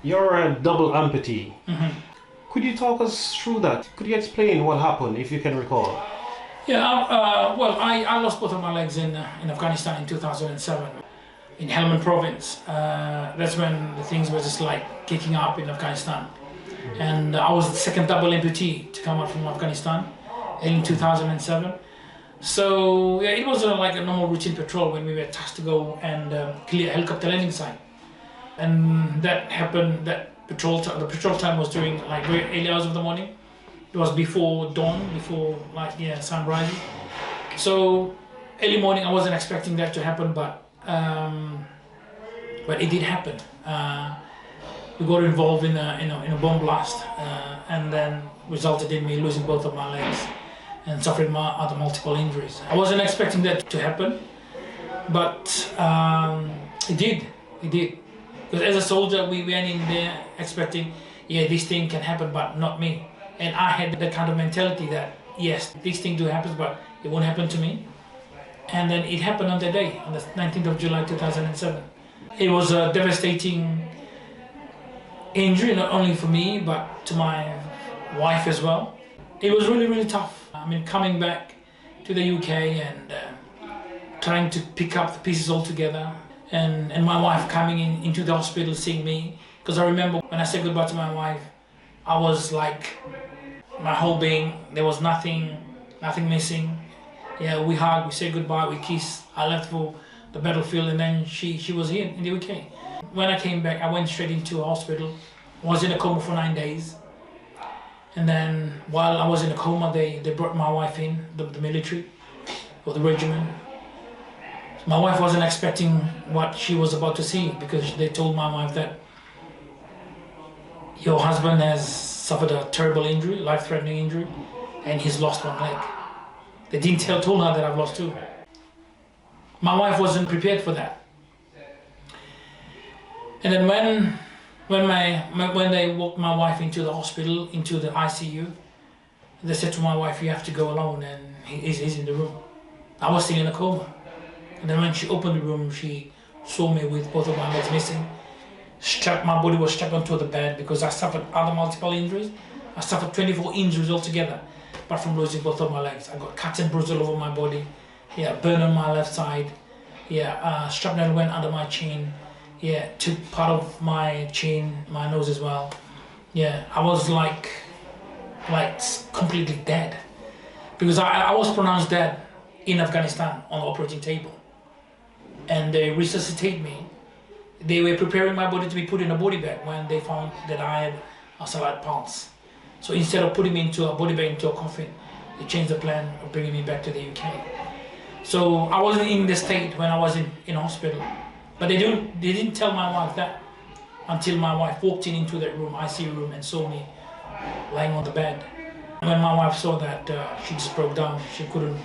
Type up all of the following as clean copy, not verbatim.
You're a double amputee. Mm-hmm. Could you talk us through that? Could you explain what happened, if you can recall? Yeah, well, I lost both of my legs in Afghanistan in 2007, in Helmand province. That's when the things were just like kicking up in Afghanistan. And I was the second double amputee to come out from Afghanistan in 2007. So yeah, it was like a normal routine patrol when we were tasked to go and clear a helicopter landing site. And that happened, the patrol time was during like very early hours of the morning. It was before dawn, before sunrise. So early morning, I wasn't expecting that to happen, but it did happen. We got involved in a bomb blast, and then resulted in me losing both of my legs and suffering other multiple injuries. I wasn't expecting that to happen, but it did. Because as a soldier, we went in there expecting, this thing can happen, but not me. And I had that kind of mentality that, yes, these things do happen, but it won't happen to me. And then it happened on the day, on the 19th of July 2007. It was a devastating injury, not only for me, but to my wife as well. It was really, really tough. I mean, coming back to the UK and trying to pick up the pieces all together. And my wife coming into the hospital seeing me, because I remember when I said goodbye to my wife, I was like, my whole being, there was nothing missing. Yeah, we hugged, we said goodbye, we kissed. I left for the battlefield, and then she was here in the UK. When I came back, I went straight into a hospital. I was in a coma for 9 days. And then while I was in a coma, they brought my wife in, the military, or the regiment. My wife wasn't expecting what she was about to see, because they told my wife that your husband has suffered a terrible injury, life-threatening injury, and he's lost one leg. They didn't told her that I've lost two. My wife wasn't prepared for that. And then when they walked my wife into the hospital, into the ICU, they said to my wife, "You have to go alone," and he's in the room. I was still in a coma. And then when she opened the room, she saw me with both of my legs missing. My body was strapped onto the bed because I suffered other multiple injuries. I suffered 24 injuries altogether, apart from losing both of my legs. I got cuts and bruises all over my body. Yeah, burn on my left side. Yeah, shrapnel went under my chin. Yeah, took part of my chin, my nose as well. Yeah, I was like completely dead, because I was pronounced dead in Afghanistan on the operating table. And they resuscitated me. They were preparing my body to be put in a body bag when they found that I had a salad pulse. So instead of putting me into a body bag, into a coffin, they changed the plan of bringing me back to the UK. So I wasn't in the state when I was in hospital. But they didn't tell my wife that until my wife walked into that room, ICU room, and saw me lying on the bed. And when my wife saw that, she just broke down. She couldn't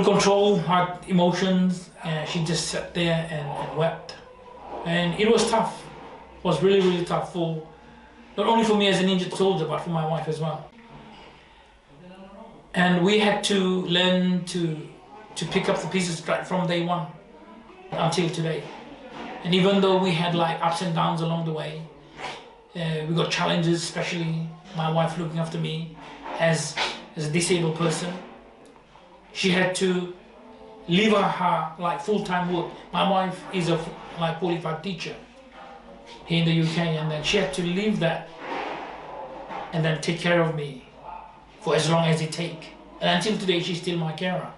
control her emotions, and she just sat there and wept. And it was tough. It was really, really tough, for not only for me as an injured soldier, but for my wife as well. And we had to learn to pick up the pieces right from day one until today. And even though we had like ups and downs along the way, we got challenges, especially my wife looking after me as a disabled person. She had to leave her like full-time work. My wife is a qualified teacher here in the UK, and then she had to leave that and then take care of me for as long as it takes. And until today, she's still my carer.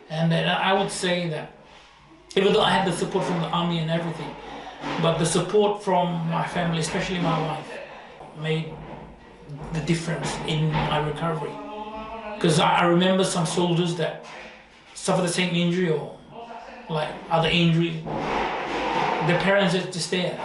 And I would say that even though I had the support from the army and everything, but the support from my family, especially my wife, made the difference in my recovery. Because I remember some soldiers that suffer the same injury or like other injuries, the parents are just there,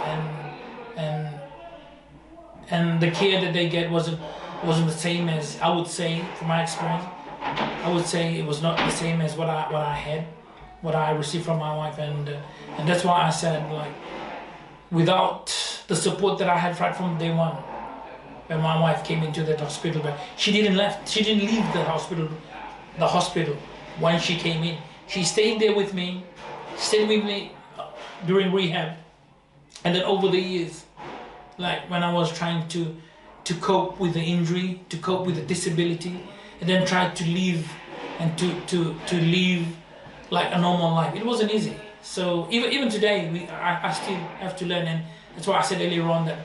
and the care that they get wasn't the same as, I would say, from my experience. I would say it was not the same as what I received from my wife, and that's why I said, like, without the support that I had right from day one, when my wife came into that hospital, but she didn't leave the hospital when she came in. She stayed with me during rehab, and then over the years, like when I was trying to cope with the injury, to cope with the disability, and then try to live and to live like a normal life. It wasn't easy. So even today, I still have to learn, and that's why I said earlier on that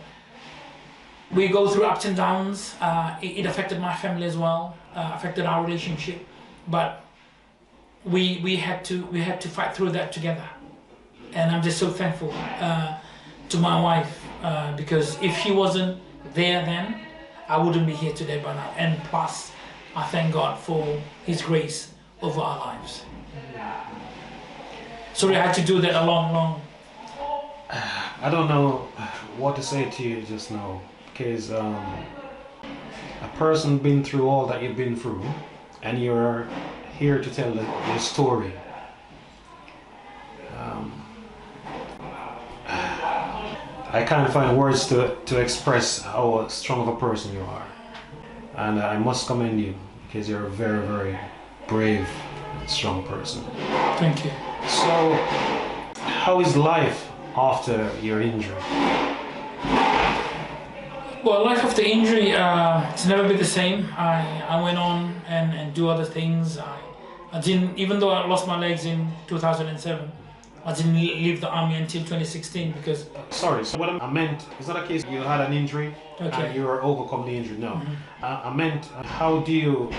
we go through ups and downs. It affected my family as well, affected our relationship, but we had to fight through that together. And I'm just so thankful to my wife, because if she wasn't there then, I wouldn't be here today by now. And plus, I thank God for His grace over our lives. Sorry, I had to do that a long. I don't know what to say to you just now, because a person been through all that you've been through, and you're here to tell the story. I can't find words to express how strong of a person you are, and I must commend you, because you're a very, very brave, strong person. Thank you. So, how is life after your injury? Well, life after injury, it's never been the same. I went on and do other things. I didn't, even though I lost my legs in 2007, I didn't leave the army until 2016 because... Sorry, so what I meant, is that a case you had an injury and you were overcome the injury? No. Mm-hmm. I meant, how do you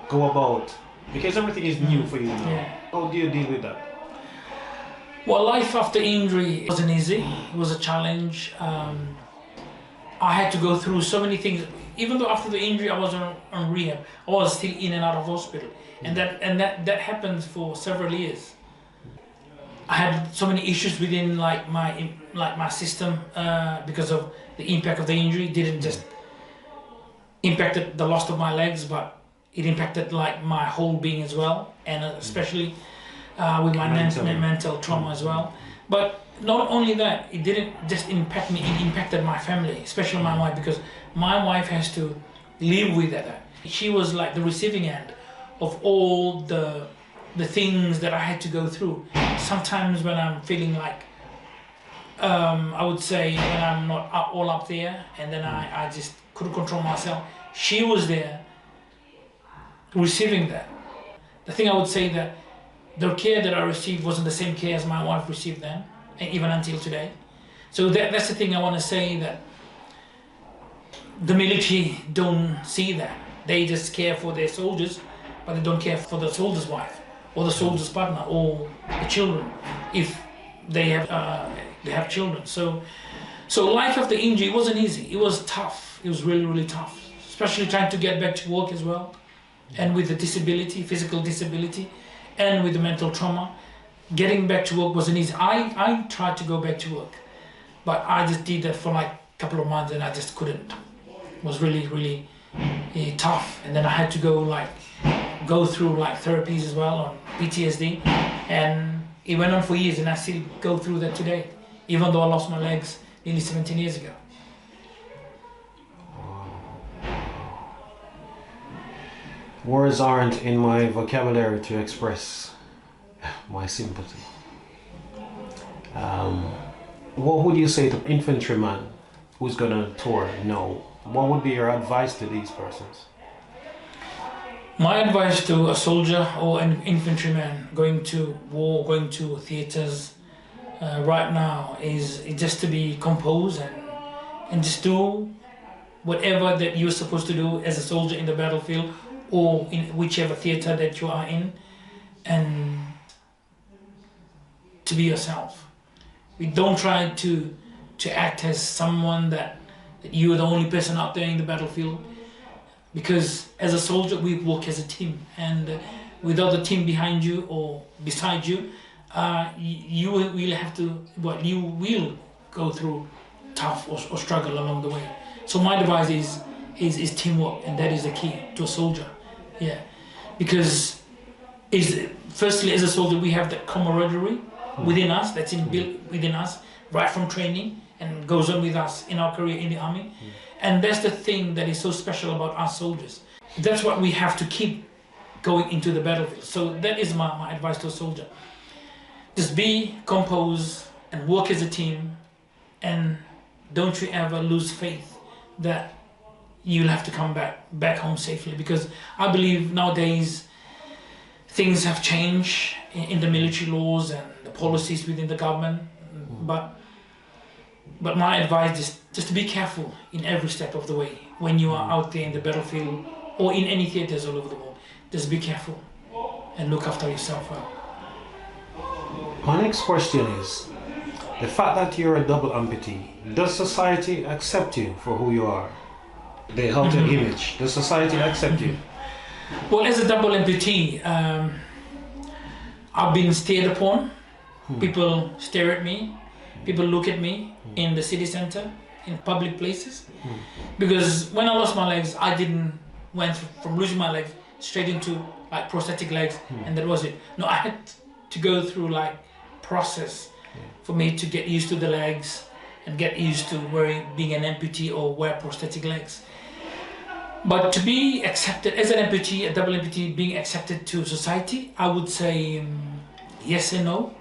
go about, because everything is new for you now, how do you deal with that? Well, life after injury wasn't easy. It was a challenge. I had to go through so many things. Even though after the injury I was on rehab, I was still in and out of hospital, and that happened for several years. I had so many issues within my system because of the impact of the injury. It didn't just impacted the loss of my legs, but it impacted like my whole being as well, and especially with my mental trauma as well. But not only that, it didn't just impact me, it impacted my family, especially my wife, because my wife has to live with that. She was like the receiving end of all the things that I had to go through. Sometimes when I'm feeling like, I would say when I'm not all up there, and then I just couldn't control myself, she was there receiving that. The thing I would say that the care that I received wasn't the same care as my wife received then, and even until today. So that's the thing I want to say, that the military don't see that. They just care for their soldiers, but they don't care for the soldier's wife, or the soldier's partner, or the children, if they have children. So life after injury wasn't easy. It was tough. It was really, really tough, especially trying to get back to work as well, and with the disability, physical disability, and with the mental trauma. Getting back to work wasn't easy. I tried to go back to work, but I just did that for like a couple of months and I just couldn't. It was really, really tough. And then I had to go through like therapies as well on PTSD, and it went on for years, and I still go through that today, even though I lost my legs nearly 17 years ago. Words aren't in my vocabulary to express my sympathy. What would you say to an infantryman who's gonna tour now? What would be your advice to these persons? My advice to a soldier or an infantryman going to war, going to theaters right now is just to be composed and just do whatever that you're supposed to do as a soldier in the battlefield or in whichever theater that you are in, and to be yourself. We don't try to act as someone that you're the only person out there in the battlefield, because as a soldier we work as a team, and without the team behind you or beside you, you will have to, well, you will go through tough or struggle along the way. So my advice is teamwork, and that is the key to a soldier. Yeah, because firstly, as a soldier, we have that camaraderie within us, that's inbuilt within us, right from training, and goes on with us in our career in the army. And that's the thing that is so special about us soldiers. That's what we have to keep going into the battlefield. So that is my advice to a soldier. Just be composed and work as a team, and don't you ever lose faith that you'll have to come back home safely, because I believe nowadays things have changed in the military laws and the policies within the government, but my advice is just to be careful in every step of the way when you are out there in the battlefield or in any theaters all over the world. Just be careful and look after yourself well. My next question is, the fact that you're a double amputee, does society accept you for who you are? The health image, does society accept you? Well, as a double amputee, I've been stared upon. People stare at me. People look at me in the city center, in public places. Because when I lost my legs, I didn't went from losing my legs straight into like prosthetic legs, and that was it. No, I had to go through like process for me to get used to the legs and get used to being an amputee or wear prosthetic legs. But to be accepted as an amputee, a double amputee, being accepted to society, I would say yes and no.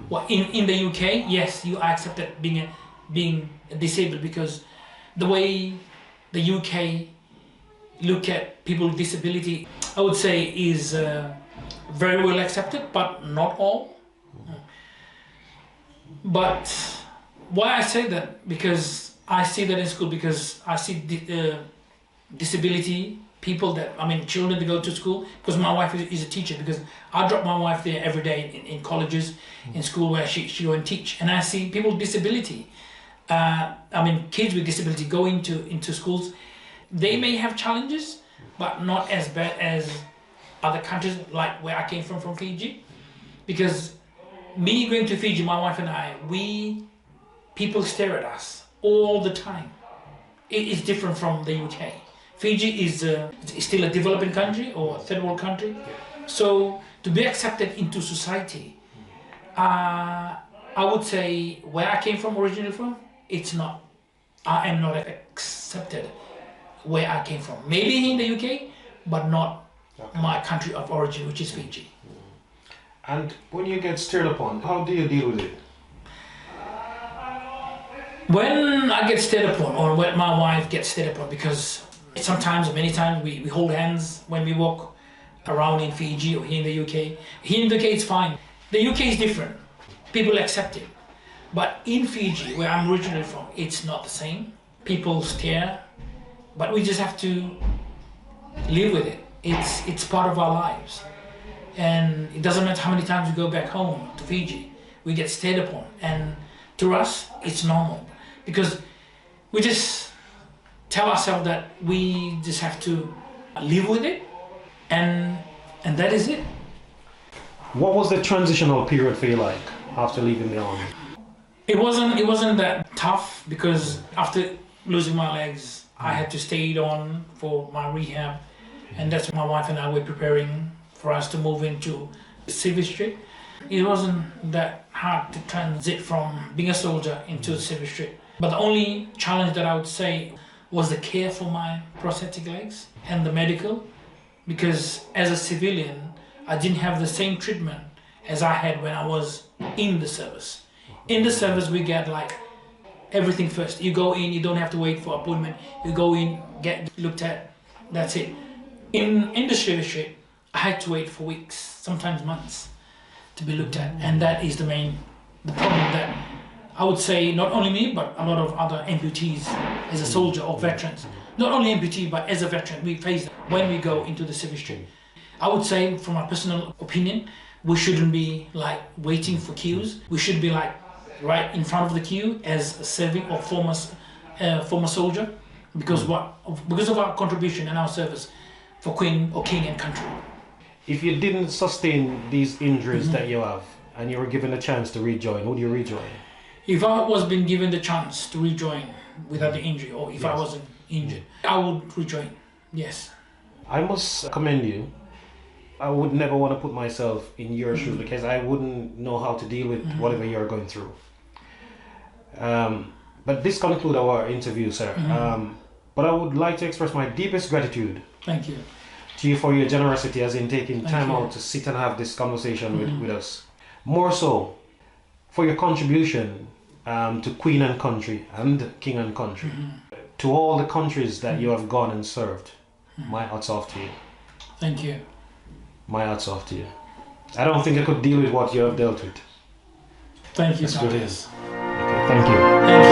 Well, in the UK, yes, you are accepted being disabled, because the way the UK look at people with disability, I would say is very well accepted, but not all. But why I say that, because I see that in school, because I see disability people children that go to school, because my wife is a teacher, because I drop my wife there every day in colleges, in school where she go and teach, and I see people with disability, kids with disability go into schools. They may have challenges, but not as bad as other countries, like where I came from Fiji. Because me going to Fiji, my wife and I, people stare at us all the time. It is different from the UK. Fiji is still a developing country or a third world country. So to be accepted into society, I would say where I came from, originally from, I am not accepted where I came from. Maybe in the UK, but not my country of origin, which is Fiji. And when you get stared upon, how do you deal with it? When I get stared upon, or when my wife gets stared upon, because many times we hold hands when we walk around in Fiji or here in the UK. Here in the UK it's fine. The UK is different. People accept it. But in Fiji, where I'm originally from, it's not the same. People stare, but we just have to live with it. It's part of our lives. And it doesn't matter how many times we go back home to Fiji, we get stared upon. And to us, it's normal. Because we just tell ourselves that we just have to live with it, and that is it. What was the transitional period for you like after leaving the army? It wasn't that tough, because after losing my legs, I had to stay on for my rehab, and that's my wife and I were preparing for us to move into civilistry. It wasn't that hard to transit from being a soldier into civilistry. But the only challenge that I would say was the care for my prosthetic legs and the medical, because as a civilian, I didn't have the same treatment as I had when I was in the service. In the service, we get like everything first. You go in, you don't have to wait for appointment. You go in, get looked at, that's it. In the civilistry, I had to wait for weeks, sometimes months, to be looked at, and that is the problem that I would say not only me, but a lot of other amputees as a soldier or veterans. Not only amputee, but as a veteran, we face that when we go into the civilistry. I would say, from my personal opinion, we shouldn't be like waiting for queues. We should be like right in front of the queue as a serving or former soldier, because of our contribution and our service for Queen or King and country. If you didn't sustain these injuries that you have, and you were given a chance to rejoin, would you rejoin? If I was been given the chance to rejoin without the injury, or if I wasn't injured, I would rejoin. Yes. I must commend you. I would never want to put myself in your shoes because I wouldn't know how to deal with whatever you're going through. But this concludes our interview, sir. But I would like to express my deepest gratitude. Thank you. To you for your generosity as in taking time out to sit and have this conversation with us. More so, for your contribution to Queen and Country and King and Country. To all the countries that you have gone and served. My hats off to you. Thank you. My hats off to you. I don't think I could deal with what you have dealt with. Thank you, That's brilliant. Thomas. Okay, thank you. Thank you.